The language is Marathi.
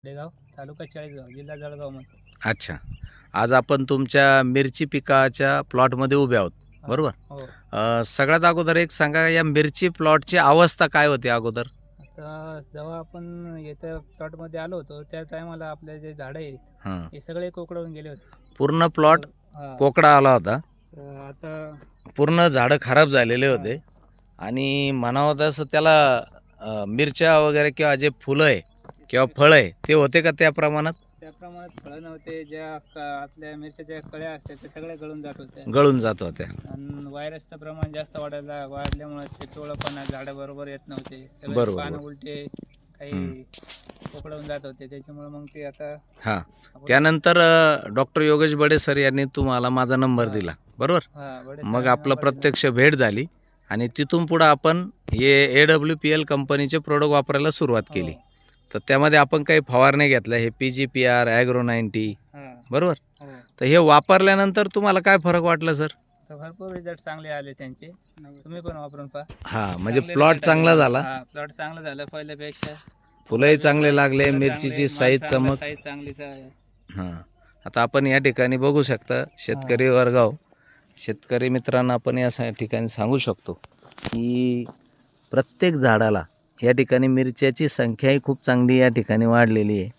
खेडेगाव तालुका चाळीसगाव जिल्हा जळगाव मध्ये. अच्छा, आज आपण तुमच्या मिरची पिकाच्या प्लॉटमध्ये उभे आहोत, बरोबर? हो. सगळ्यात अगोदर एक सांगा, या मिरची प्लॉटची अवस्था काय होती अगोदर? आता जेव्हा आपण येत्या प्लॉट मध्ये आलो होतो त्या टायमाला आपले जे झाडं आहेत हां, हे सगळे कोकडावून गेले होते. पूर्ण प्लॉट हा. पोकळा आला होता, तर आता पूर्ण झाडं खराब झालेले होते आणि म्हणावं तसं त्याला मिरच्या वगैरे किंवा जे फुलं आहे किंवा फळं आहे ते होते का त्या प्रमाणात? त्या प्रमाणात फळं नव्हते. आपल्या मिरच्याच्या कळ्या असतात त्या सगळ्या गळून जात होत्या गळून जात होत्या. आणि व्हायरसचं प्रमाण जास्त वाढल्यामुळे ते पिवळपणा झाडं बरोबर येत नव्हते. सगळे बरोबर, पानं बरोबर. उलटे काही पोकळून जात होते. त्याच्यामुळे मग ते आता हां, त्यानंतर डॉक्टर योगेश बडे सर यांनी तुम्हाला माझा नंबर दिला, बरोबर? मग आपलं प्रत्यक्ष भेट झाली आणि तिथून पुढं आपण हे AWPL कंपनीचे प्रोडक्ट वापरायला सुरुवात केली. तर त्यामध्ये आपण काही फवारण्या घेतल्या, हे PGPR, ॲग्रो 90, बरोबर? तर हे वापरल्यानंतर तुम्हाला काय फरक वाटला सर? भरपूर रिझल्ट चांगले आले त्यांचे. तुम्ही पण वापरून पहा. हां, म्हणजे प्लॉट चांगला झाला, प्लॉट चांगला झाला पहिल्यापेक्षा. फुलंही चांगले लागले, मिरचीची साईज चमक. साईज चांगलीच आहे. हां, आता आपण या ठिकाणी बघू शकता शेतकरी वर्गाव, शेतकरी मित्रांना आपण या ठिकाणी सांगू शकतो की प्रत्येक झाडाला या ठिकाणी मिरच्याची संख्याही खूप चांगली या ठिकाणी वाढलेली आहे.